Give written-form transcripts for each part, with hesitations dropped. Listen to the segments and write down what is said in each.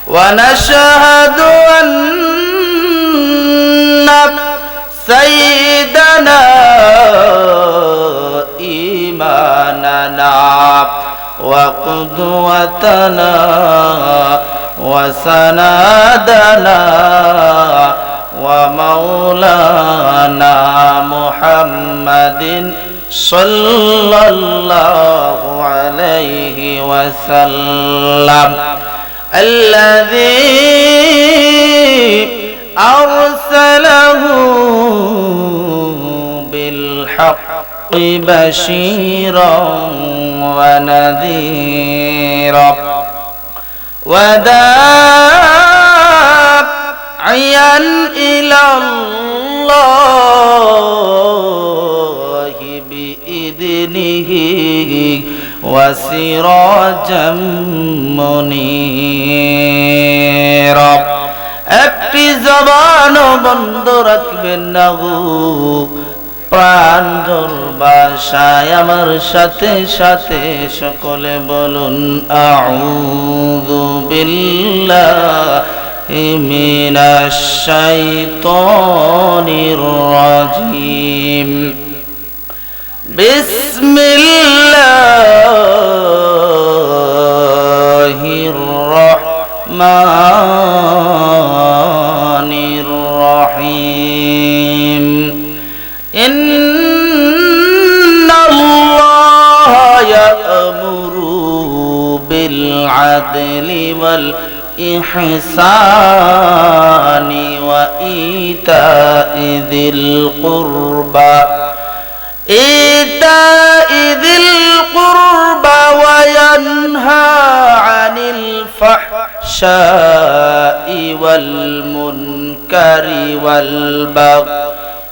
ونشهد أن سيدنا إمامنا وقدوتنا وسندنا ومولانا محمد صلى الله عليه وسلم الذي أرسله بالحق بشيرا ونذيرا وداعيا إلى الله بإذنه وسراجا منيرا একটি জবান বন্ধ রাখবেন না গো প্রাঞ্জল ভাষায় আমার সাথে সাথে সকলে বলুন আউযু বিল্লাহি মিনাশ শাইতানির রাজিম বিসমিল্লাহির রাহমানির রহিম ইন্নাল্লাহা ইয়া'মুরু বিল আদলি ওয়াল ইহসানি ওয়া ইতা'i যিল কুরবা وينهى عن الفحشاء والمنكر والبغي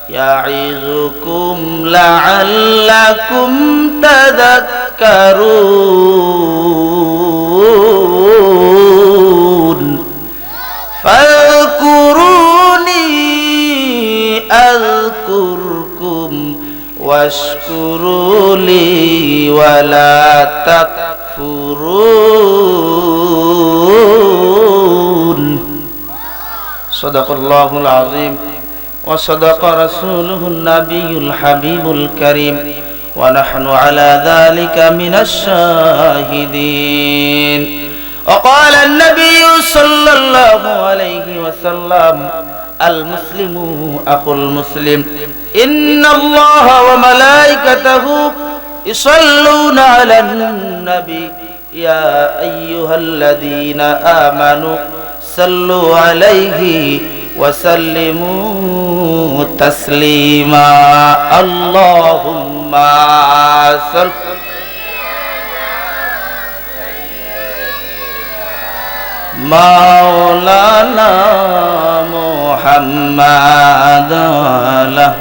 يعظكم لعلكم تذكرون فاذكروني أذكركم واشكروا لي ولا تكفرون صدق الله العظيم وصدق رسوله النبي الحبيب الكريم ونحن على ذلك من الشاهدين وقال النبي صلى الله عليه وسلم المسلم أخو المسلم إن الله وملائكته يصلون على النبي يا أيها الذين آمنوا صلوا عليه وسلموا تسليما اللهم صل مولانا محمد وعلى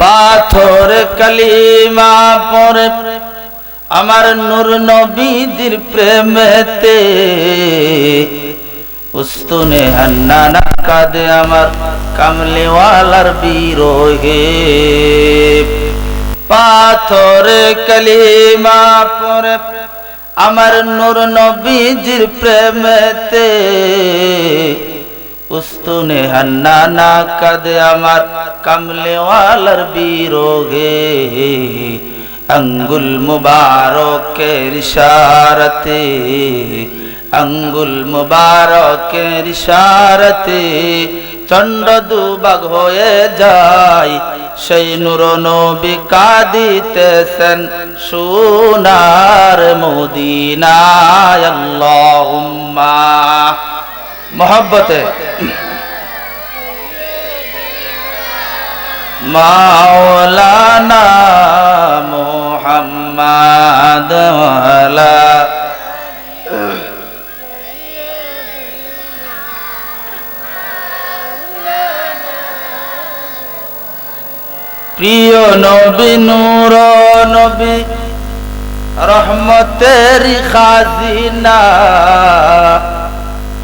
পাথর কালিমা পড়ে আমার নূর নবীর প্রেমেতে উস্তুনে হান্নানা কাঁদে আমার কামলিওয়ালার বিরহে পাথর কালিমা পড়ে আমার নূর নবীর প্রেমেতে উস্তুনে হান্নানা কাঁদে আমার কামলিওয়ালার বিরহে আঙ্গুল মুবারকের ইশারাতে আঙ্গুল মুবারকের ইশারাতে চন্ড দুবাগ হয়ে যায় সেই নূর নবী কাঁদিতেছেন সোনার মদিনায় আল্লাহুম্মা মোহব্বতে মাওলানা মুহাম্মদ ওয়ালা প্রিয় নবী নূর নবী রহমতের খাজিনা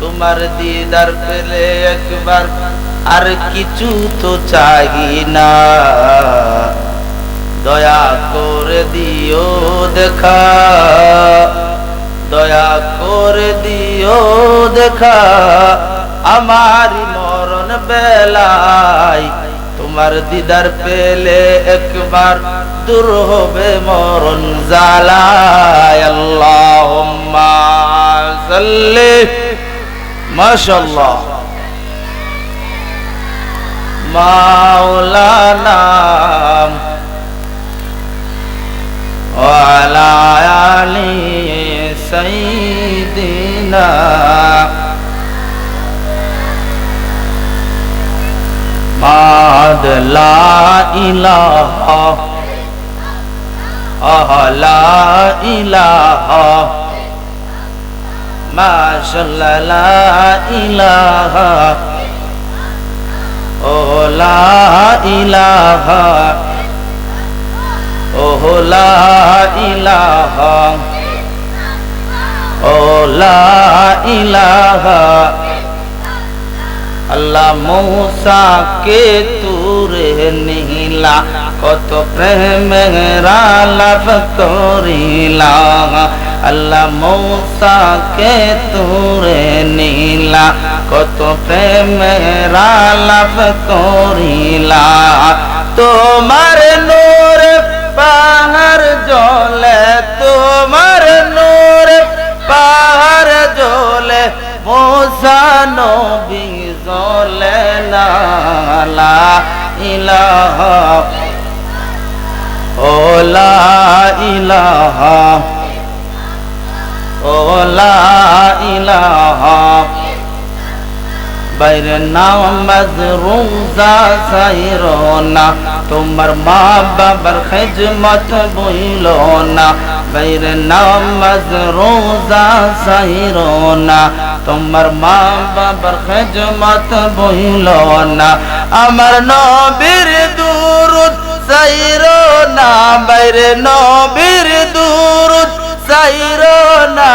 তোমার দিদার পেলে একবার আর কিছু তো চাই না, দয়া করে দিও দেখা, দয়া করে দিও দেখা, আমারি মরণ বেলায় তোমার দিদার পেলে একবার দূর হবে মরণ জালায়। আল্লাহুম্মা সাল্লি, মাশাআল্লাহ, মাওলানা ওয়া আলা আলি সাইয়্যিদিনা মাদ লা ইলাহা লা ইলাহা মাশাআল্লাহ লা ইলাহা ও লা ইলাহা ও লা ইলাহা ও লা ইলাহা। আল্লাহ মূসা কে তুরে নীলা কত প্রেমের আলাপ করিলা, আল্লাহ মূসা কে তুরে নীলা কত প্রেমের আলাপ করিলা। তোমার নূর পাহাড় জ্বলে, তোমার নূর পাহাড় জ্বলে, মূসা নবী জ্বলে না। লা ইলাহা ও লা ইলাহা ও লা ইলাহা। বাইরে নামাজ রোজা ছাইরো না, তোমার মা বাবার খিদমত ভুইলো না। বাইরে নামাজ রোজা ছাইরো না, তোমার মা বাবার খিদমত ভুইলো না। আমার নবীর দুরূদ ছাইরো না, বাইরে নবীর দুরূদ ছাইরো না,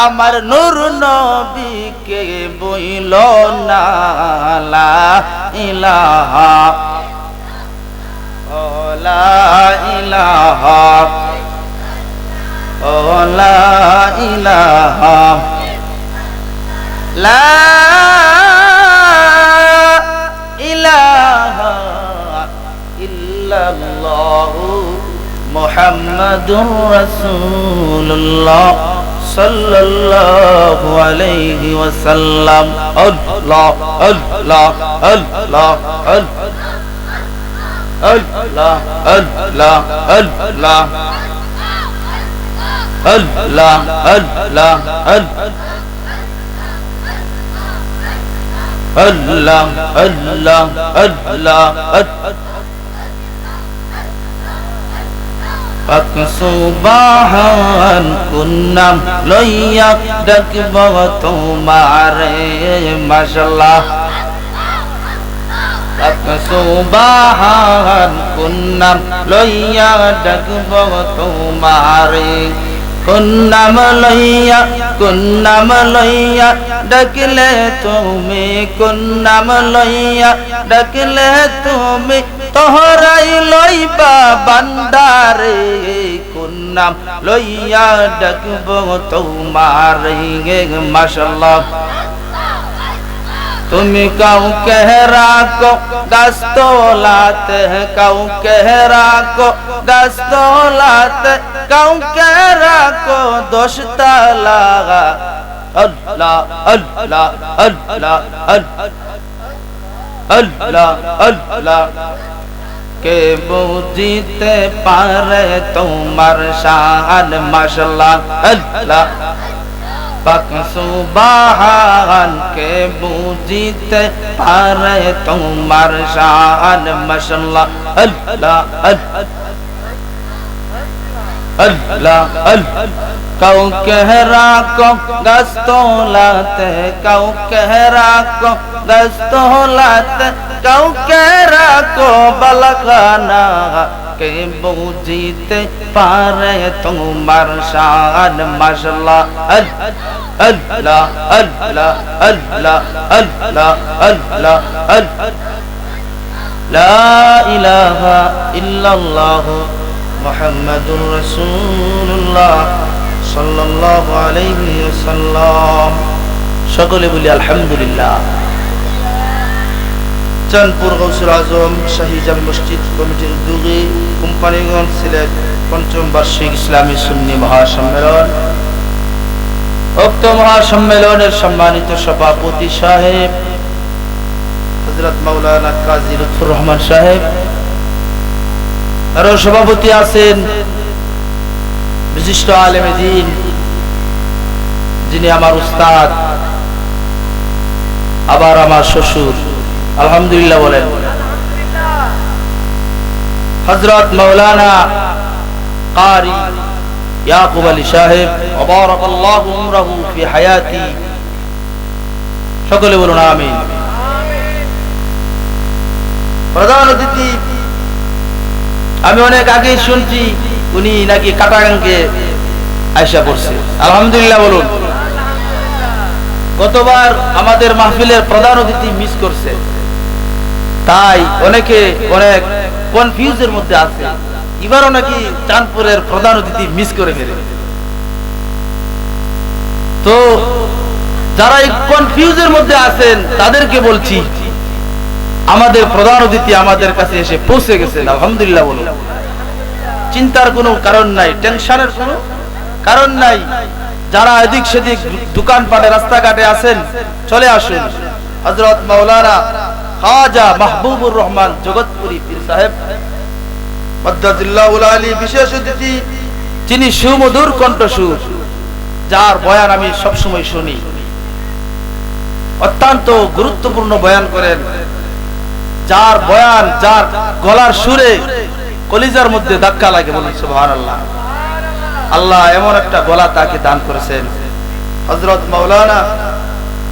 আমার নূর নবীকে বইলো না। লা ইলাহা ও লা ইলাহা ও লা ইলাহা লা ইলাহা ইল্লাল্লাহু মুহাম্মাদুর রাসূলুল্লাহ সাল্লাল্লাহু আলাইহি ওয়াসাল্লাম। আল্লাহ আল্লাহ আল্লাহ আল্লাহ আল্লাহ আল্লাহ আল্লাহ আল্লাহ আল্লাহ আল্লাহ আল্লাহ। পাক সুবহান কুন্নাম লইয়া ডাকব তোমারে, মাশাআল্লাহ। পাক সুবহান কুন্নাম লইয়া ডাকব তোমারে, কুন্নাম লইয়া ডাকলে তুমি, কুন্নাম লইয়া ডাকলে তুমি, তোহরাই লইবা বান্দারে। কুন্নাম লইয়া ডাকব তোমারে, মাশাআল্লাহ। তুমি কাউকে রাখো গাছতলাতে, কাউকে রাখো গাছতলাতে, কাউকে রাখো দশতলা। আল্লাহ আল্লাহ আল্লাহ আল্লাহ আল্লাহ। কে বুঝিতে পারে তোমার শান, মাশাআল্লাহ। আল্লাহ পাক সুবহান কে বুঝিতে পারে তোমার শান, মাশাআল্লাহ। আল্লাহ আল্লাহ আল্লাহ। কাউকে রাখো গাছতলাতে, কাউকে রাখো গাছতলাতে, কাউকে রাখো বালাখানা। কে বুঝিতে পারে তোমার শান মাশাআল্লাহ আল্লাহ আল্লাহ আল্লাহ আল্লাহ আল্লাহ আল্লাহ লা ইলাহা ইল্লাল্লাহ মুহাম্মাদুর রাসূলুল্লাহ সাল্লাল্লাহু আলাইহি ওয়াসাল্লাম। সকলে বলি আলহামদুলিল্লাহ। চাঁদপুর গৌসুল আজম শাহী জামে মসজিদ কমিটির উদ্যোগে কোম্পানিগঞ্জ সিলেট পঞ্চম বার্ষিক ইসলামী সুন্নি মহাসম্মেলন, উক্ত মহাসম্মেলনের সম্মানিত সভাপতি সাহেব হযরত মাওলানা কাজী লুৎফুর রহমান সাহেব, আরো সভাপতি আছেন বিশিষ্ট আলেমে দ্বীন যিনি আমার উস্তাদ আবার আমার শ্বশুর, আলহামদুলিল্লাহ বলেন, হযরত মাওলানা কারি ইয়াকুব আলী সাহেব ওয়াবারাকাল্লাহু উমরাহু ফি হায়াতি, সকলে বলুন আমিন। প্রধান অতিথি আমি অনেক আগে শুনছি উনি নাকি কাটাগাংকে আয়সা করছে, আলহামদুলিল্লাহ বলুন। গতবার আমাদের মাহফিলের প্রধান অতিথি মিস করছে, তাই অনেকে অনেক কনফিউজের মধ্যে আছে, এবারও নাকি চাঁদপুরের প্রধান অতিথি মিস করে ফেলে। তো যারা এই কনফিউজের মধ্যে আছেন তাদেরকে বলছি আমাদের প্রধান অতিথি আমাদের কাছে এসে পৌঁছে গেছেন, আলহামদুলিল্লাহ বলুন। চিন্তার কোনো কারণ নাই, টেনশনের কোনো কারণ নাই। যারা এদিক সেদিক দোকানপাটে রাস্তাঘাটে আছেন চলে আসুন। হযরত মাওলানা খাজা মাহবুবুর রহমান জগৎপুরী পীর সাহেব মাদ্দাজিল্লাহুল আলী বিশেষ অতিথি, যিনি সুমধুর কণ্ঠস্বর, যার বয়ান আমি সবসময় শুনি, অত্যন্ত গুরুত্বপূর্ণ বয়ান করেন, যার বয়ান যার গলার সুরে কলিজার মধ্যে ধাক্কা লাগে, বলুন সুবহানাল্লাহ। আল্লাহ এমন একটা গলা তাকে দান করেছেন। হযরত মাওলানা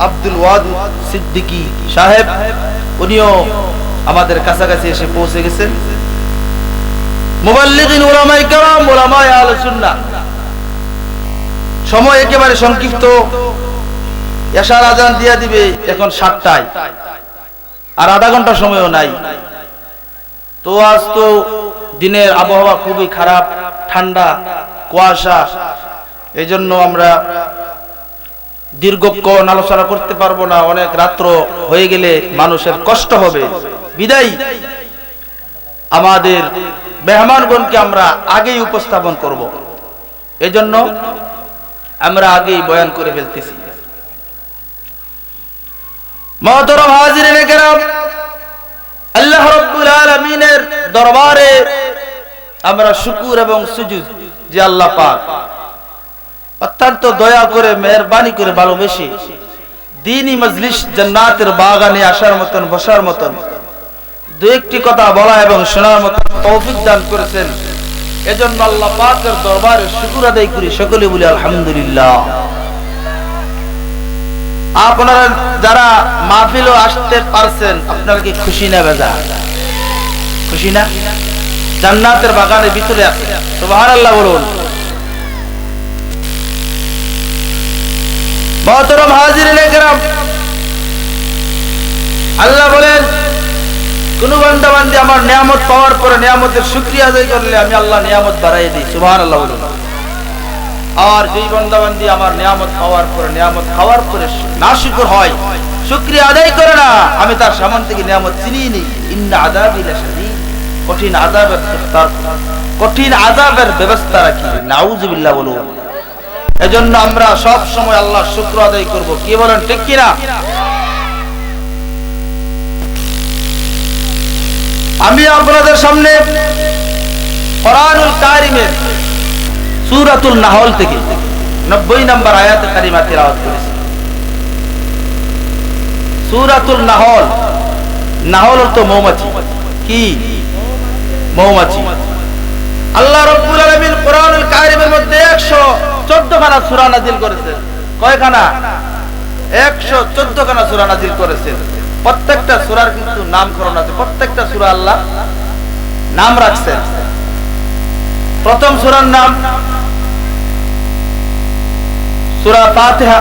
আব্দুল ওয়াদুদ সিদ্দিকী সাহেব, উনিও আমাদের কাছাকাছি এসে পৌঁছে গেছেন। মুবাল্লিগিন উলামায়ে কেরাম, উলামায়ে আহলে সুন্নাহ, সময় একেবারে সংক্ষিপ্ত, এশার আজান দিয়া দিবে এখন 7টায়, আর আধা ঘন্টা সময়ও নাই। তো আজ তো দিনের আবহাওয়া খুবই খারাপ, ঠান্ডা, কুয়াশা, এই জন্য আমরা দীর্ঘক্ষণ আলোচনা করতে পারবো না, অনেক রাত্র হয়ে গেলে মানুষের কষ্ট হবে, বিদায় আমাদের মেহমানগণকে আমরা আগেই উপস্থাপন করব, এজন্য আমরা আগেই বয়ান করে ফেলতেছি। মুহতারাম হাজিরিনে কেরাম, আল্লাহ রাব্বুল আলামিনের দরবারে আমরা শুকর এবং সুজুদ যে আল্লাহ পাক অত্যন্ত দয়া করে মেহেরবানি করে ভালোবেসে দ্বীনি মজলিস জান্নাতের বাগানে আসার মতন বসার মতন দু একটি কথা বলা এবং শোনার মতন তৌফিক দান করেছেন, এজন্য আল্লাহ পাকের দরবারে শুকর আদায় করি, সকলে বলি আলহামদুলিল্লাহ। আপনারা যারা মাহফিলও আসতে পারছেন, আপনারা কি খুশি না বেজার? খুশি না? জান্নাতের বাগানের ভিতরে আছে, সুবহানাল্লাহ বলুন। মুহতারাম হাজিরিনে কেরাম, আল্লাহ বলেন কোন বান্দা বান্দি আমার নিয়ামত পাওয়ার পরে নিয়ামতের শুকরিয়া আদায় করলে আমি আল্লাহ নিয়ামত বাড়াই দিই, সুবহানাল্লাহ বলুন। আর যেই বান্দা বান্দি আমার নিয়ামত পাওয়ার পরে নিয়ামত খাওয়ার পরে নাশুকর হয়, শুকরিয়া আদায় করে না, আমি তার সামনে থেকে নিয়ামত ছিনিয়ে নিই। ইন্না আযাবি লাশাদীদ, কঠিন আযাবের ব্যবস্থা রাখি, নাউযুবিল্লাহ বলুন। এজন্য আমরা সব সময় আল্লাহর শুকর আদায় করব, কি বলেন ঠিক কি না? আমি আপনাদের সামনে কোরআনুল কারীমের সূরাতুল নাহল থেকে 90 নম্বর আয়াতে কারিমা তিলাওয়াত করেছি। সূরাতুল নাহল, নাহল তো মৌমাছি, কি মৌমাছি। আল্লাহ রাব্বুল আলামিন কোরআনুল কারীমের মধ্যে 114 খানা সূরা নাযিল করেছেন। কয়খানা? 114 খানা সূরা নাযিল করেছেন। প্রত্যেকটা সূরার কিন্তু নামকরণ আছে, প্রত্যেকটা সূরা আল্লাহ নাম রাখছেন। প্রথম সূরার নাম সূরা ফাতিহা।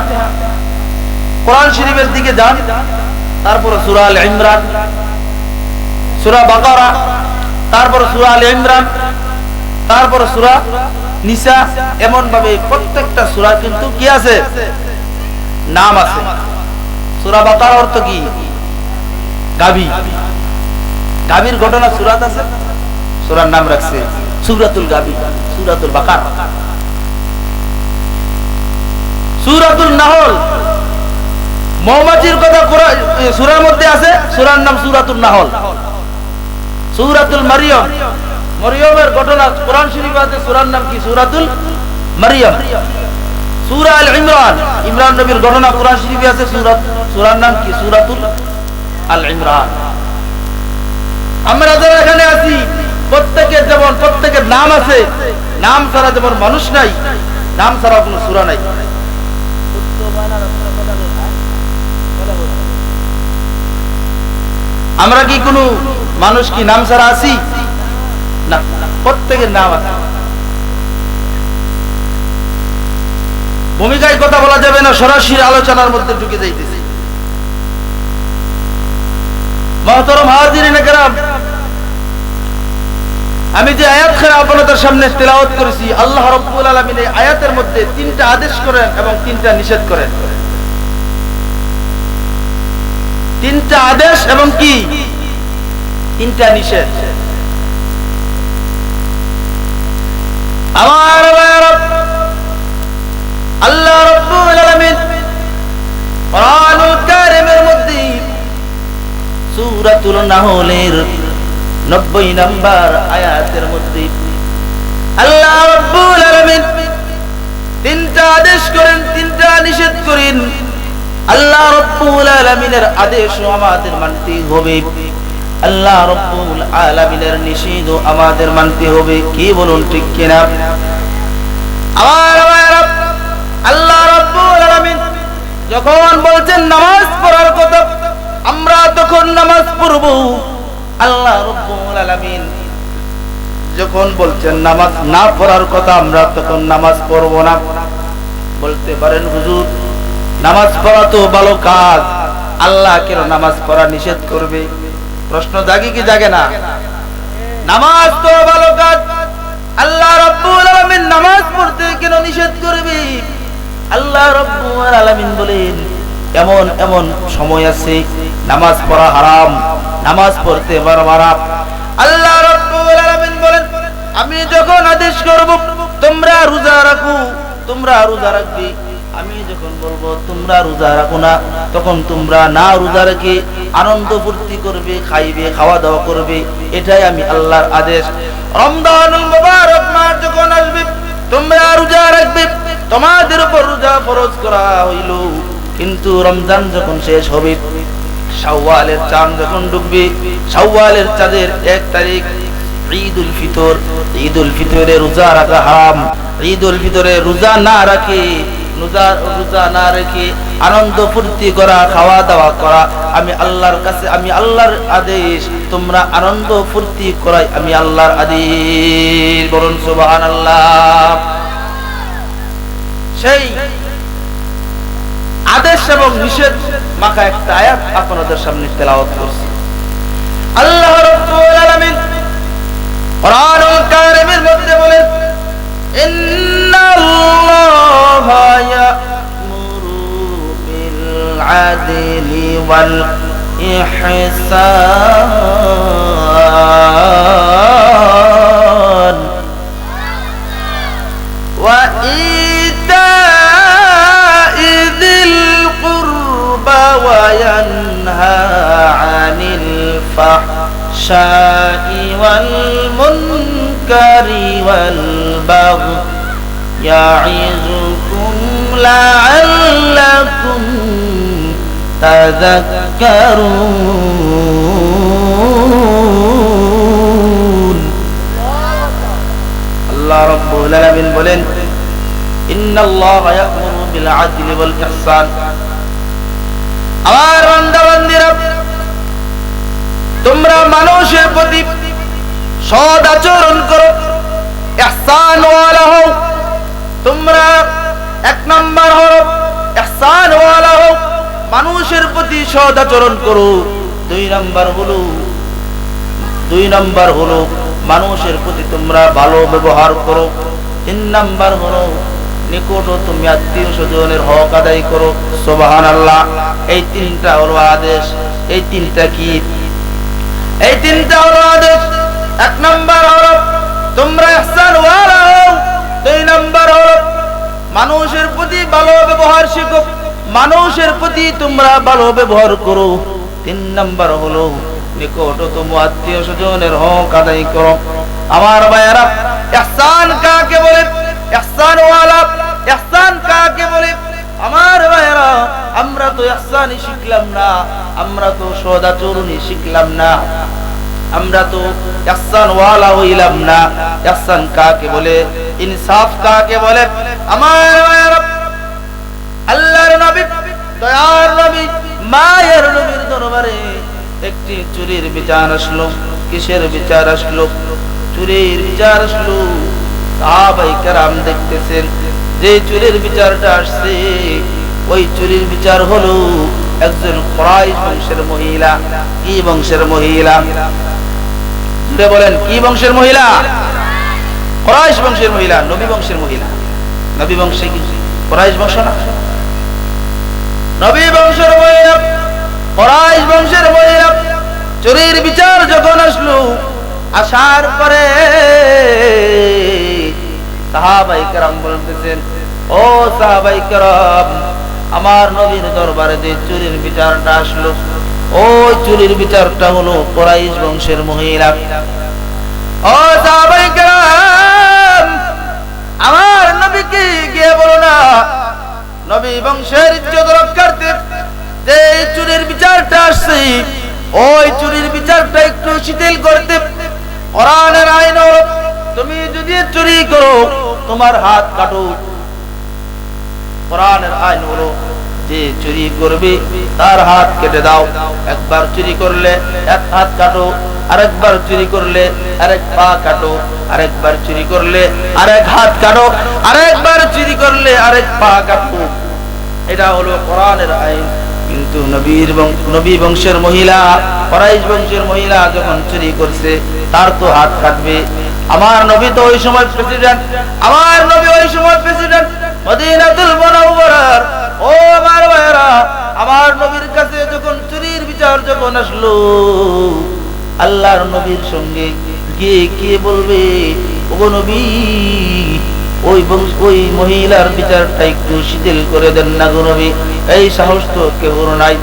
কোরআন শরীফের দিকে যান, তারপর সূরা আল ইমরান, সূরা বাকারা, তারপর সূরা আল ইমরান, তারপর সূরা নিসা। এমন ভাবে প্রত্যেকটা সূরা কিন্তু কি আছে, নাম আছে। সূরা বাকারা অর্থ কি? গাভী। গাভীর ঘটনা সূরাত আছে, সূরার নাম রাখছে সূরাতুল গাভী, সূরাতুল বাকারা। সূরাতুল নাহল, মৌমাছির কথা সূরার মধ্যে আছে, সূরার নাম সূরাতুল নাহল। সূরাতুল মারিয়াম, মরিয়মের ঘটনা কোরআন শরীফে আছে, সূরার নাম কি? সূরাতুল মারিয়াম। সূরা আল ইমরান, ইমরান নবীর ঘটনা কোরআন শরীফে আছে, সূরার নাম কি? সূরাতুল আল ইমরান। আমরা যারা এখানে আছি প্রত্যেকের যেমন প্রত্যেকের নাম আছে, নাম ছাড়া যেমন মানুষ নাই, নাম ছাড়া কোনো সূরা নাই। আমরা কি কোনো মানুষ কি নাম ছাড়া আছি? না, প্রত্যেকের নাম আছে। ভূমিকায় কথা বলা যাবে না, সরাসরি আলোচনার মধ্যে ঢুকে যাইতেছি। মুহতারাম হাজিরিন কেরাম, আমি যে আয়াত খানা আপনাদের সামনে তেলাওয়াত করেছি, আল্লাহ রাব্বুল আলামিন এই আয়াতের মধ্যে 3টা আদেশ করেন এবং 3টা নিষেধ করেন। 3টা আদেশ এবং কি 3টা নিষেধ। আমার আল্লাহ রাব্বুল আলামিন কুরআনুল কারীমের মধ্যে সূরাতুল নাহলের 90 নম্বর আয়াতের মধ্যে আল্লাহ রাব্বুল আলামিন 3টা আদেশ করেন, 3টা নিষেধ করেন। আল্লাহ রাব্বুল আলামিনের আদেশ আমাদের মানতে হবে, আল্লাহ রাব্বুল আলামিনের নিষেধ আমাদের মানতে হবে। কি বলুন, ঠিক কিনা? আমার আল্লাহ রাব্বুল আলামিন যখন বলছেন নামাজ পড়ার কথা, আমরা তখন নামাজ পড়ব। আল্লাহ রাব্বুল আলামিন যখন বলছেন নামাজ না পড়ার কথা, আমরা তখন নামাজ পড়ব না। বলতে পারেন হুজুর, নামাজ পড়া তো ভালো কাজ, আল্লাহ কেন নামাজ পড়া নিষেধ করবে? প্রশ্ন জাগে কি জাগে না? নামাজ তো ভালো কাজ, আল্লাহ রাব্বুল আলামিন নামাজ পড়তে কেন নিষেধ করবে? আল্লাহ রাব্বুল আলামিন বলেন এমন এমন সময় আছে নামাজ পড়া হারাম, নামাজ পড়তে হারাম। আল্লাহ রাব্বুল আলামিন বলেন আমি যখন আদেশ করব তোমরা রোজা রাখো, তোমরা রোজা রাখবে। আমি যখন বলবো তোমরা রোজা রাখো না, তখন তোমরা না রোজা রেখে আনন্দ ফুর্তি করবে, খাইবে, খাওয়া দাওয়া করবে। এটাই আমি আল্লাহর আদেশ। রমজানুল মুবারক মাস যখন আসবে তোমরা রোজা রাখবে, তোমাদের উপর রোজা ফরজ করা হইল। কিন্তু রমজান যখন শেষ হবে, শাওয়ালের চাঁদ যখন ডুববে, শাওয়ালের চাঁদের 1 তারিখ ঈদুল ফিতর, ঈদুল ফিতরে রোজা রাখা হারাম। ঈদুল ফিতরে রোজা না রেখে আনন্দ ফুর্তি করা, খাওয়া দাওয়া করা আমি আল্লাহর কাছে, আমি আল্লাহর আদেশ। তোমরা আনন্দ ফুর্তি করাই আমি আল্লাহর আদেশ। বলুন সুবহানাল্লাহ। সেই আদেশ এবং নিষেধ মাখা একটা আয়াত আপনাদের সামনে তেলাওয়াত করছি। আল্লাহ রাব্বুল আলামিন কুরআনুল কারীমের মধ্যে বলেন ইন্নাল্লাহা ইয়া'মুরু বিল আদলি ওয়াল ইহসান ওয়া ইতা'i যিল কুরবা ওয়া ইয়ানহা আনিল ফাহশাই ওয়াল মুনকারি ওয়াল বাগই ইয়া'iযুকুম লা'আল্লাকুম তাযাক্কারুন। আল্লাহ রাব্বুল আলামিন বলেন ইন্নাল্লাহা ইয়া'মুরু বিল আদলি ওয়াল ইহসান। আমার বান্দা বান্দীরা, তোমরা মানুষের প্রতি সৎ আচরণ করো, ইহসান ওয়ালা হও, তোমরা এক নাম্বার হলো ইহসান ওয়ালা হও, মানুষের প্রতি সদাচরণ করো। দুই নাম্বার হলো মানুষের প্রতি তোমরা ভালো ব্যবহার করো। তিন নাম্বার হলো নিকট তুমি আত্মীয় স্বজনের হক আদায় করো। সুবহানাল্লাহ। এই তিনটা হলো আদেশ। এই তিনটা কি? এই তিনটা হলো আদেশ। এক নাম্বার হলো তোমরা ইহসান ওয়ালা হও। দুই নাম্বার হলো মানুষের প্রতি ভালো ব্যবহার শিখো, মানুষের প্রতি তোমরা ভালো ব্যবহার করো। তিন নাম্বার হলো নিকটতম আত্মীয় স্বজনের হক আদায় করো। আমার ভাইয়েরা, ইহসান কাকে বলে? ইহসান ওয়ালা ইহসান কাকে বলে? আমার ভাইয়েরা, আমরা তো ইহসানই শিখলাম না, আমরা তো সদাচরণই শিখলাম না, আমরা তো ইহসান ওয়ালা হইলাম না। ইহসান কাকে বলে? ইনসাফ কাকে বলে? আমার ভাইয়েরা, আল্লাহর নবী, দয়ার নবী, মায়ের নবীর দরবারে একটি চুরির বিচার আসলো। কিসের বিচার আসলো? চুরির বিচার আসলো। সাহাবায়ে কেরাম দেখতেছেন যে চুরির বিচারটা আসছে, ওই চুরির বিচার হলো একজন কুরাইশ বংশের মহিলা। কি বংশের মহিলা? জুড়ে বলেন, কি বংশের মহিলা? কুরাইশ বংশের মহিলা, নবী বংশের মহিলা। নবী বংশে কি কুরাইশ বংশ না? নবী বংশের মহিলা, কুরাইশ বংশের মহিলা। চুরির বিচার যখন আসলো, আসার পরে সাহাবায়ে কেরাম বলতেছেন, ও সাহাবায়ে কেরাম, আমার নবীর দরবারে যে চুরির বিচারটা আসলো, ওই চুরির বিচারটা হলো কুরাইশ বংশের মহিলা। ও সাহাবায়ে কেরাম, আমার নবীকে গিয়ে বলো না, নবী বংশের ইজ্জত রক্ষার্থে যে চুরির বিচারটা আসছে, ওই চুরির বিচারটা একটু শিথিল করতে। কোরআনের আইন হলো তুমি যদি চুরি করো তোমার হাত কাটো। কোরআনের আইন হলো যে চুরি করবে তার হাত কেটে দাও। একবার চুরি করলে এক হাত কাটো, আরেকবার চুরি করলে আরেক পা কাটো, আরেকবার চুরি করলে আরেক হাত কাটো, আরেকবার চুরি করলে আরেক পা কাটো। এটা হলো কোরআনের আইন। কিন্তু নবী বংশের মহিলা, কুরাইশ বংশের মহিলা যখন চুরি করছে, তার তো হাত কাটবে। আমার নবী তো ওই সময় প্রেসিডেন্ট, আমার নবী ওই সময় প্রেসিডেন্ট মদিনাতুল মুনাওয়ারার। ও আমার ভাইরা, আমার নবীর কাছে যখন চুরির বিচার যখন আসলো, আল্লাহর নবীর সঙ্গে গিয়ে কে বলবে, ওগো নবী, ওই মহিলার বিচারটা একটু শিথিল করে দেন না গো নবী। এই সাহস তো কেউ নাই।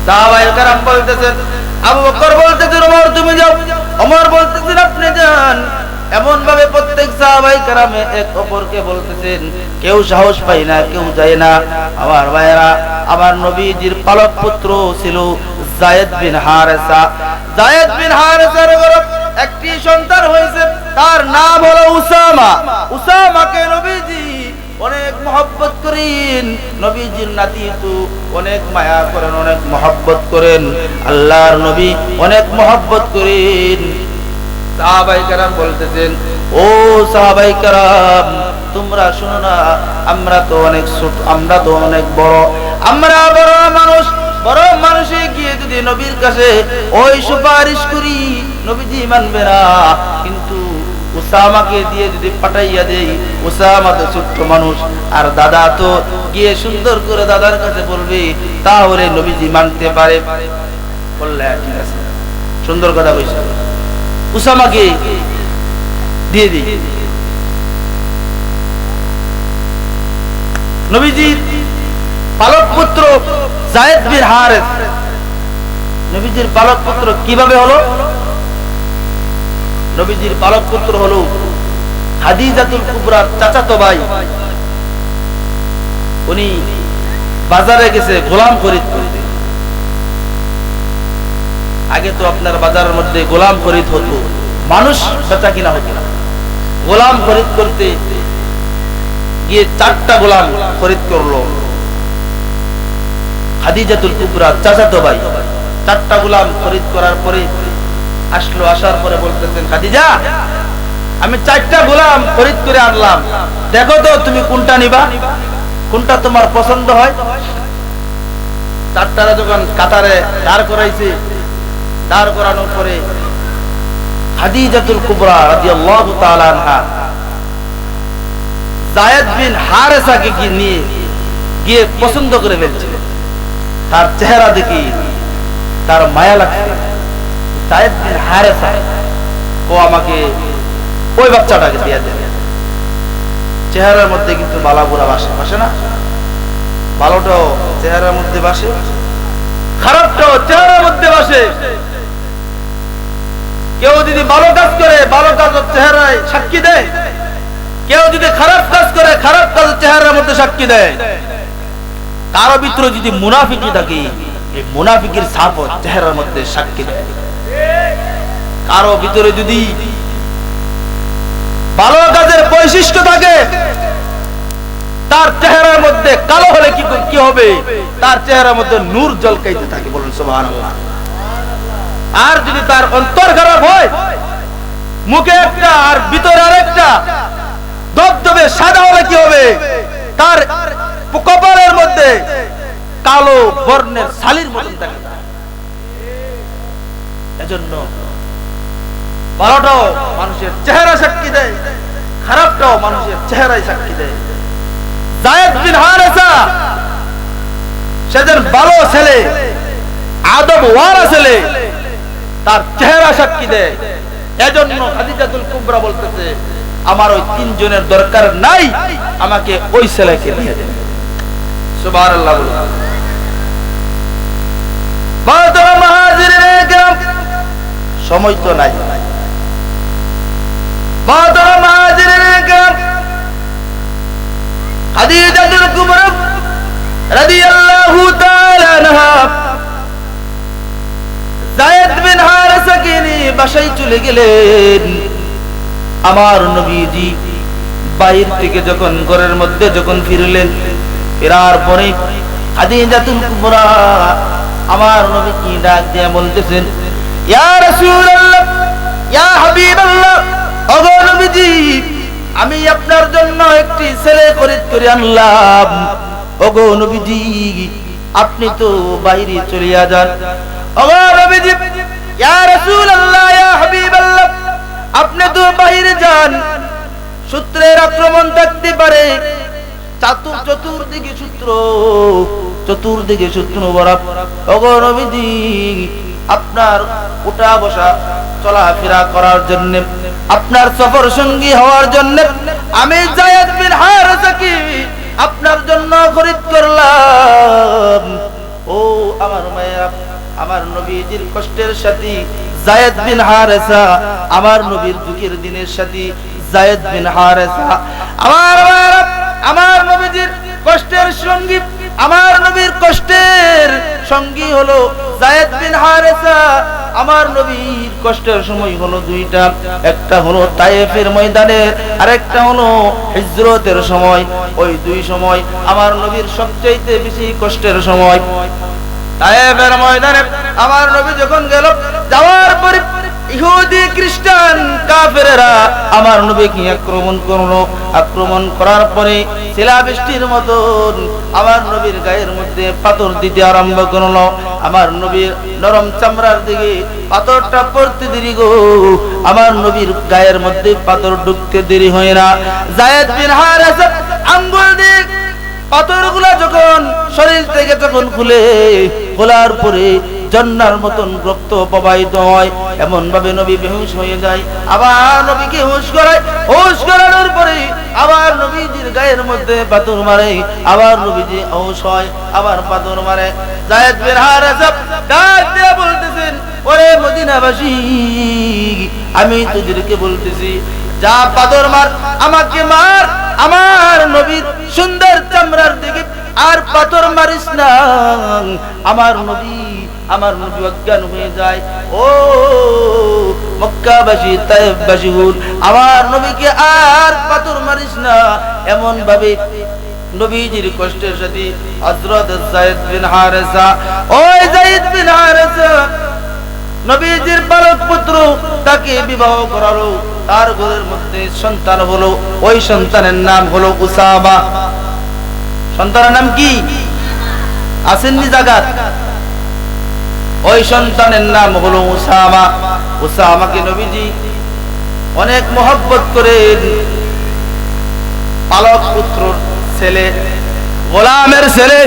সাহাবায়ে কেরাম বলতেছেন, আবু বকর বলতেছেন, ওমর তুমি যাও, ওমর বলতেছেন আপনি যান। এমন ভাবে প্রত্যেক সাহাবায়ে কেরামে এক অপরকে বলতেছেন, কেউ সাহস পায় না, কেউ যায় না। আমার ভাইয়েরা, আমার নবীজির পালক পুত্র ছিল যায়েদ বিন হারেসা। যায়েদ বিন হারেসার একটি সন্তান হয়েছে, তার নাম হলো উসামা। উসামাকে নবীজি অনেক মহব্বত করেন, নবীজির নাতি তো অনেক মায়া করেন, অনেক মহব্বত করেন। আল্লাহর নবী অনেক মহব্বত করেন। সাহাবায়ে কেরাম বলতেছেন, ও সাহাবায়ে কেরাম, তোমরা শোনো না, আমরা তো অনেক ছোট, আমরা তো অনেক বড়, আমরা বড় মানুষ। বড় মানুষে গিয়ে যদি নবীর কাছে ওই সুপারিশ করি, নবীজি মানবে না। কিন্তু উসামাকে দিয়ে যদি পাঠাইয়া দেই, উসামা তো ছোট্ট মানুষ, আর দাদা তো গিয়ে সুন্দর করে দাদার কাছে বলবে, তাহলে নবীজি মানতে পারে। বললে ঠিক আছে, সুন্দর কথা বলছে, উসামাকে দিয়ে দিই। নবীজির পালক পুত্র যায়েদ বিন হারেস, নবীজির পালক পুত্র কিভাবে হলো? নবীজির পালক পুত্র হলো খাদিজাতুল কুবরার চাচাতো ভাই। উনি বাজারে গেছে গোলাম খরিদ করতে। আগে তো আপনার বাজারের মধ্যে গোলাম খরিদ হতো, মানুষ বেচা কিনা হতো না। গোলাম খরিদ করতে গিয়ে 4টা গোলাম খরিদ করলো খাদিজাতুল কুবরা চাচাতো ভাই। 4টা গোলাম খরিদ করার পরে আসলো, আসার পরে বলতেছেন, খাদিজা আমি 4টা গোলাম খরিদ করে আনলাম, দেখো তো তুমি কোনটা নিবা, কোনটা তোমার পছন্দ হয়। 4টারা যখন কাতারে দাঁড় করাইছে, দাঁড় করানোর পরে খাদিজাতুল কুবরা রাদিয়াল্লাহু তাআলা আনহা যায়েদ বিন হারেসাকে নিয়ে গিয়ে পছন্দ করে ফেলছিলেন। তার চেহারা দেখি তার মায়া লাগছে। যায়েদ বিন হারেসা ও আমাকে ওই বাচ্চাটাকে দিয়ে দেন। চেহারার মধ্যে কিন্তু বালা বুড়া বাসে না, ভালোটাও চেহারার মধ্যে বাসে, খারাপটাও চেহারার মধ্যে বাসে। কেউ যদি ভালো কাজ করে ভালো কাজ চেহারায় সাক্ষী দেয়, কেউ যদি খারাপ কাজ করে খারাপ কাজ চেহারার মধ্যে সাক্ষী দেয়। কারো ভিতরে যদি মুনাফিকি থাকে, এই মুনাফিকের ছাপ চেহারার মধ্যে সাক্ষী দেয়। কারো ভিতরে যদি ভালো কাজের বৈশিষ্ট্য থাকে, তার চেহারার মধ্যে কালো হলে কি হবে, তার চেহারার মধ্যে নূর ঝলকাইতে থাকে। বলুন সুবহানাল্লাহ। আর যদি তার অন্তর খারাপ হয়, মুখে একটা আর ভিতরে আরেকটা, ধবধবে সাদা হলে কি হবে, তার কপালের মধ্যে কালো বর্ণের শালির মতন থাকে। এজন্য ভালোটাও মানুষের চেহারা সাক্ষী দেয়, খারাপটাও মানুষের চেহারায় সাক্ষী দেয়। যায়েদ বিন হারেসা সেদিন ভালো ছেলে, আদব ওয়ালা ছেলে, তার চেহারা সাক্ষী দেয়। এজন্য খাদিজাতুল কুবরা বলতেছে, আমার ওই 3 জনের দরকার নাই, আমাকে ওই ছেলেকে দিয়ে দেন। সুবহানাল্লাহ। বাদরা মুহাজিরিনে কেরাম, সময় তো নাই। বাদরা মুহাজিরিনে কেরাম, খাদিজাতুল কুবরা রাদিয়াল্লাহু তাআলা আনহা যায়েদ বিন হারেসাকে নিয়ে বাসায় চলে গেলেন। আমার নবীজি বাইরে থেকে যখন ঘরের মধ্যে যখন ফিরলেন, ফেরার পরে খাদিজাতুল কুবরা আমার নবীকে ডাক দিয়ে বলতেছেন, ইয়া রাসূলুল্লাহ, ইয়া হাবিবাল্লাহ, ওগো নবীজি, আমি আপনার জন্য একটি ছেলে খরিদ করে আনলাম। ওগো নবীজি, আপনি তো বাইরে চলে যান। ওগো নবীজি, ইয়া রাসূলুল্লাহ, ইয়া হাবিবাল্লাহ, আপনি তো বাইরে যান, শত্রুর আক্রমণ থাকতে পারে, চতুর্দিকে শত্রু বরাব। ওগো নবীজি, আপনার উঠা বসা চলাফেরা করার জন্য, আপনার সফর সঙ্গী হওয়ার জন্য আমি যায়েদ বিন হারেসাকে আপনার জন্য খরিদ করলাম। ও আমার মায়েরা, আমার নবীজির কষ্টের সাথী যায়েদ বিন হারেসা, আমার নবীর দুঃখের দিনের সাথী যায়েদ বিন হারেসা। আমার মায়েরা, আমার নবীজির কষ্টের সঙ্গী, আমার নবীর কষ্টের সঙ্গী হলো যায়েদ বিন হারেসা। আমার নবীর কষ্টের সময় হলো 2টা, একটা হলো তায়েফের ময়দানে, আর একটা হলো হিজরতের সময়। ওই 2 সময় আমার নবীর সবচেয়ে বেশি কষ্টের সময়। তায়েফের ময়দানে আমার নবী যখন গেল, যাওয়ার পরে ইহুদি খ্রিস্টান কাফেরেরা আমার নবীকে আক্রমণ করলো। আক্রমণ করার পরে শিলাবৃষ্টির মতন আমার নবীর গায়ের মধ্যে পাথর দিতে আরম্ভ করলো। আমার নবীর নরম চামড়ার দিকে পাথরটা পড়তে দেরি গো, আমার নবীর গায়ের মধ্যে পাথর ঢুকতে দেরি হয় না। যায়েদ বিন হারেসা আঙ্গুল দিয়ে পাথরগুলা যখন শরীর থেকে যখন খোলার পরে জন্নার মতন রক্ত প্রবাহিত হয়, এমন ভাবে নবী বেহুশ হয়ে যায়। আবার নবীকে হুশ করায়, হুশ করানোর পরে আবার নবীজির গায়ের মধ্যে পাথর মারে, আবার নবীজি হুশ হয়, আবার পাথর মারে। যায়েদ বিন হারেসা ডাক দিয়ে বলতেছেন, ওরে মদিনাবাসী, আমি তোদেরকে বলতেছি, যা পাথর মার, আমাকে মার, আমার নবীর সুন্দর চামড়ার দিকে আর পাথর মারিস না। আমার নবী অজ্ঞান হয়ে যায়। ও মক্কাবাসী, তায়েফবাসী, আমার নবীকে আর পাথর মারিস না। এমন ভাবে নবীজির কষ্টের সাথে হযরত যায়েদ বিন হারেসা, ওই যায়েদ বিন হারেসা নবীজির বালক পুত্র, তাকে বিবাহ করালো। তার ঘরের মধ্যে সন্তান হলো, ওই সন্তানের নাম হলো উসামা। সন্তানের নাম কি? আসেননি জাগাত? ওই সন্তানের নাম হলো উসামা। উসামাকে নবীজি অনেক মহব্বত করেন। পালক পুত্র ছেলে, গোলামের ছেলে,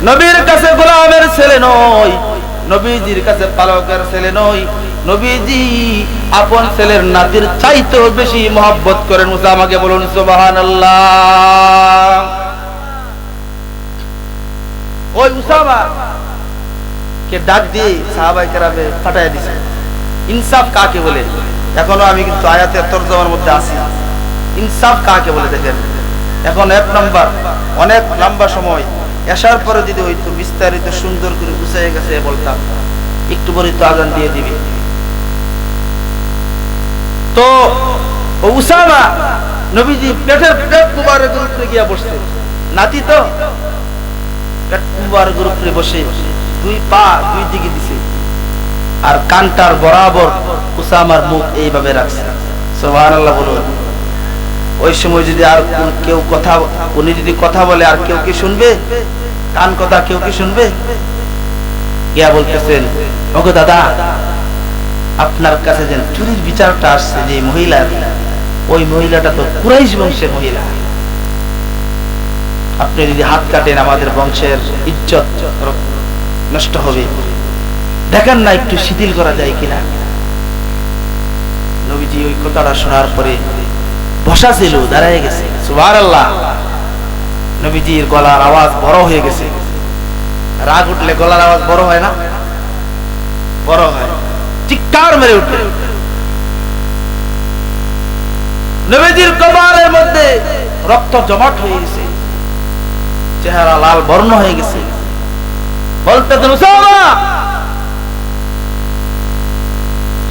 নবীর কাছে গোলামের ছেলে নয়, নবীজির কাছে পালকের ছেলে নয়, নবীজি আপন ছেলের নাতির চাইতেও বেশি মহব্বত করেন উসামাকে। বলুন সুবহানাল্লাহ। ওই উসামা কে ডাক দিয়ে সাহাবায়ে কেরামে পাঠায় দিয়েছে। ইনসাফ কাকে বলে? এখনো আমি কিন্তু আয়াতের তরজমার মধ্যে আছি। ইনসাফ কাকে বলে দেখেন। এখন এক নাম্বার, অনেক লম্বা সময় এশার পরে যদি হইতো বিস্তারিত সুন্দর করে গুছিয়ে গেছে বলতাম, একটু পরে তো আজান দিয়ে দিবে। তো উসামা নবীজি পেটের পেট মুবারকের উপরে গিয়া বসছে। নাতি তো পেট মুবারকের উপরে বসে দুই পা দুই দিকে দিছে, আর কানটার বরাবর উসামার মুখ এইভাবে রাখছে। সুবহানাল্লাহ বলুন। ওই সময় যদি আর কেউ কথা, উনি যদি কথা বলে আর কেউ কি শুনবে? কান কথা কেউ কি শুনবে? গিয়া বলতেছেন, ওগো দাদা, আপনার কাছে যে চুরির বিচারটা আসছে, যে মহিলা, ওই মহিলাটা তো কুরাইশ বংশের মহিলা। আপনি যদি হাত কাটেন আমাদের বংশের ইজ্জত নষ্ট হবে, দেখেন না একটু শিথিল করা যায় কিনা। নবীজি ওই কথাটা শোনার পরে বসা ছিল, দাঁড়ায় গেছে। সুবহানাল্লাহ। নবীজির গলার আওয়াজ বড় হয়ে গেছে। রাগ উঠলে গলার আওয়াজ বড় হয় না? বড় হয়, চিৎকার মেরে উঠে। নবীজির কপালের মধ্যে রক্ত জমাট হয়ে গেছে, চেহারা লাল বর্ণ হয়ে গেছে। বলতেছেন, উসামা,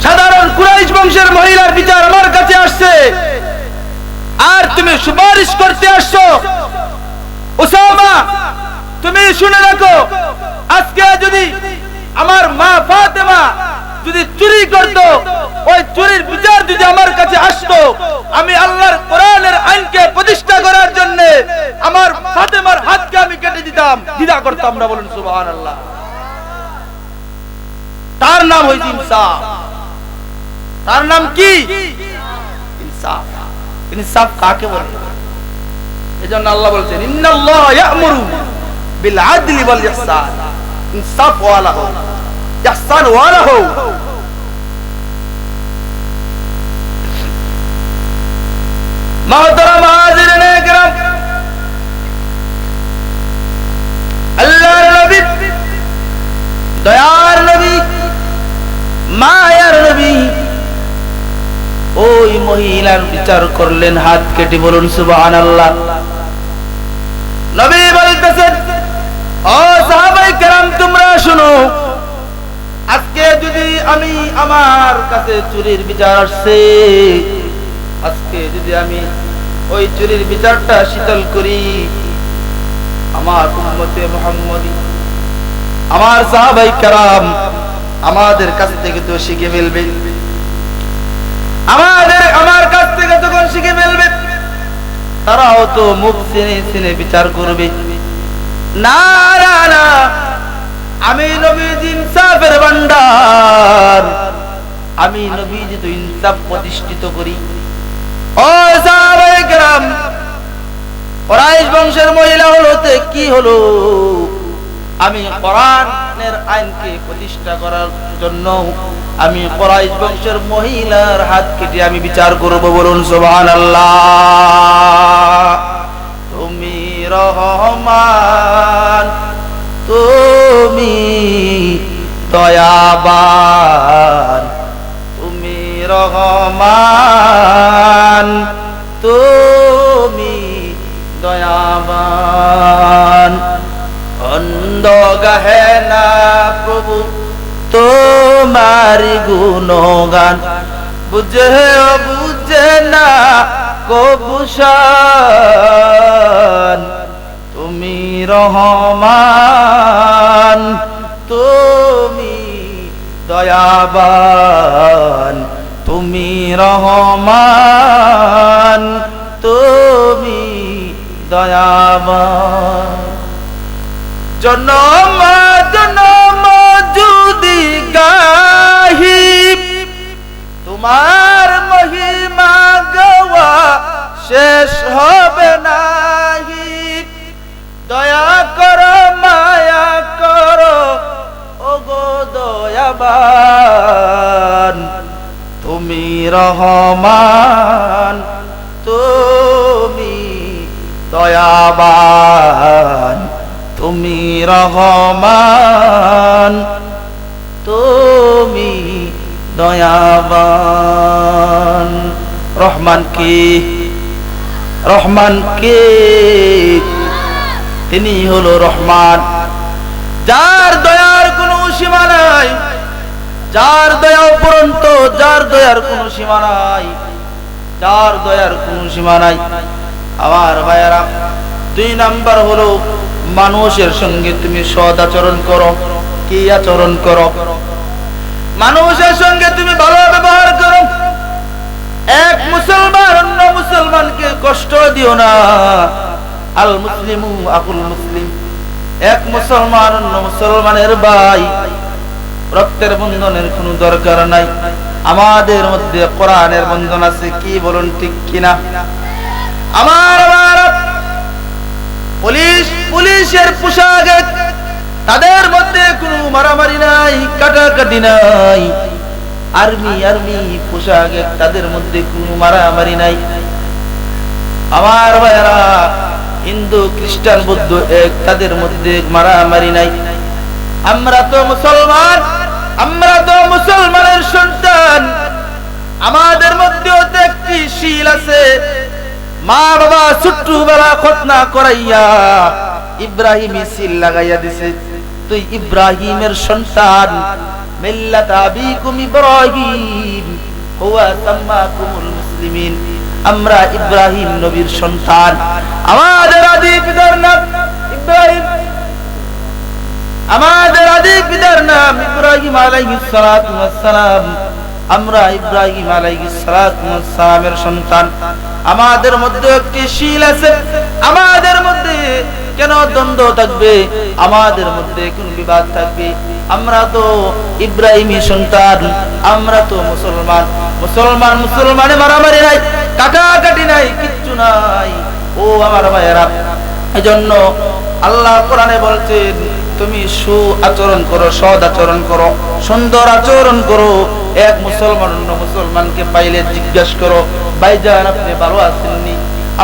সাধারণ কুরাইশ বংশের মহিলার বিচার আমার কাছে আসছে, আর তুমি সুপারিশ করতে আসছো। উসামা, তুমি শুনে রাখো, আজকে যদি আমার মা ফাতেমা যদি চুরি করত, ওই চুরির বিচার যদি আমার কাছে আসতো, আমি আল্লাহর কোরআনের আইনকে প্রতিষ্ঠা করার জন্য আমার ফাতেমার হাতকে আমি কেটে দিতাম, দ্বিধা করতাম না। বলুন সুবহানাল্লাহ। তার নাম হইছে ইনসাফ। তার নাম কি? ইনসাফ। ইনসাফ কাকে বলে? এজন্য আল্লাহ বলেছেন, ইন্নাল্লাহ ইয়া'মুরু বিল আদলি ওয়াল ইহসান। ইনসাফ ওয়ালা হও, ইহসান ওয়ালা হও। মুহতারাম হাজিরিনে কিরাম, আল্লাহর নবী, দয়ার নবী, মায়ার নবী ওই মহিলার বিচার করলেন হাত কেটে। বলুন সুবহানাল্লাহ। নবী বলতেছেন, ও সাহাবায়ে কেরাম, তোমরা শুনো, আজকে যদি আমি, আমার কাছে চুরির বিচার আসছে, আজকে যদি আমি ওই চুরির বিচারটা শীতল করি, আমার উম্মতে মুহাম্মদী, আমার সাহাবায়ে কেরাম আমাদের কাছ থেকে তো শিখে ফেলবে। আমার কাছ থেকে যখন শিখে ফেলবে, তারাও তো মুখ চিনে চিনে বিচার করবে। না না না, আমি নবীজি ইনসাফের ভান্ডার, আমি নবীজি তো ইনসাফ প্রতিষ্ঠিত করি। ও সাহাবায়ে কেরাম, কুরাইশ বংশের মহিলা হলোতে কি হলো? আমি কোরআনের আইনকে প্রতিষ্ঠা করার জন্য আমি কুরাইশ বংশের মহিলার হাত কেটে আমি বিচার করব। বলুন সুবহানাল্লাহ। তুমি রহমান, তুমি দয়াবান, তুমি রহমান, তুমি দয়াবান। অন্ধ গাহে না প্রভু তোমার গুণগান, বুঝে বুঝে না কবুশান। তুমি রহমান, তুমি দয়াবান, তুমি রহমান, তুমি দয়াবান। জনম জনম যদি গাহি তোমার মহিমা গাওয়া শেষ হবে নাহি। দয়া করো মায়া করো ওগো দয়াবান, তুমি রহমান, তুমি দয়াবান, তুমি রহমান, তুমি দয়াবান। রহমান কে? রহমান কে? তিনি হলো রহমান, যার দয়ার কোনো সীমা নাই, যার দয়া অপরন্ত, যার দয়ার কোনো সীমা নাই, যার দয়ার কোনো সীমা নাই। আমার ভাইয়েরা, 2 নাম্বার হলো মানুষের সঙ্গে তুমি সৎ আচরণ করো। কি আচরণ করো? মানুষের সঙ্গে তুমি ভালো ব্যবহার করো। এক মুসলমান অন্য মুসলমানকে কষ্ট দিও না। আল মুসলিমু আকুল মুসলিম, এক মুসলমান অন্য মুসলমানের ভাই, রক্তের বন্ধনের কোনো দরকার নাই। আমাদের মধ্যে কোরআনের বন্ধন আছে, কি বলুন ঠিক কিনা? আমার পুলিশের পোশাকে তাদের মধ্যে কোনো মারামারি নাই, কাটাকাটি নাই। আর্মি পোশাকে তাদের মধ্যে কোনো মারামারি নাই। আমার ভাইরা, হিন্দু খ্রিস্টান বৌদ্ধ এক, তাদের মধ্যে মারামারি নাই। আমরা তো মুসলমান, আমরা তো মুসলমানের সন্তান। আমাদের মধ্যেও তো একটি শীল আছে। মা বাবা ছোট্টবেলা খতনা করাইয়া ইব্রাহিম শীল লাগাইয়া দিছে, তুই ইব্রাহিমের সন্তান। মিল্লাত আবিকুম ইব্রাহিম হুয়া সাম্মাকুমুল মুসলিমিন। আমরা ইব্রাহিম নবীর সন্তান। আমাদের আদি পিতার নাম ইব্রাহিম, আমাদের আদি পিতার নাম ইব্রাহিম আলাইহিস সালাতু ওয়াস সালাম। আমরা ইব্রাহিম আলাইহিস সালাতু ওয়াস সালামের সন্তান। আমাদের মধ্যে একটি শীল আছে। আমাদের মধ্যে কেন দ্বন্দ্ব থাকবে? আমাদের মধ্যে কোন বিবাদ থাকবে? আমরা তো ইব্রাহিমী সন্তান, আমরা তো মুসলমান। মুসলমানে মারামারি নাই, কাটাকাটি নাই, কিচ্ছু নাই। ও আমার ভাইয়েরা, এজন্য আল্লাহ কোরআনে বলছেন, তুমি সু আচরণ করো, সৎ আচরণ করো, সুন্দর আচরণ করো। এক মুসলমান অন্য মুসলমানকে পাইলে জিজ্ঞাসা করো, ভাইজান আপনি ভালো আছেননি?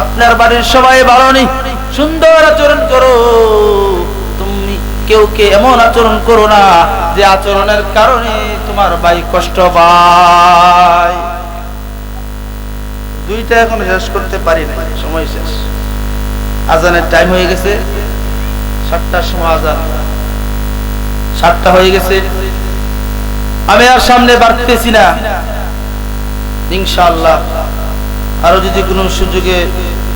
আপনার বাড়ির সবাই ভালো নেই? সুন্দর আচরণ করো। তুমি কেউ এমন আচরণ করো না যে আচরণের কারণে তোমার ভাই কষ্ট পায়। 2টা এখন শেষ করতে পারি না, সময় শেষ। আজানের টাইম হয়ে গেছে, 7টার সময় আজান, 7টা হয়ে গেছে। আমি আর সামনে বাড়তেছি না, ইনশাআল্লাহ। আরো যদি কোনো সুযোগে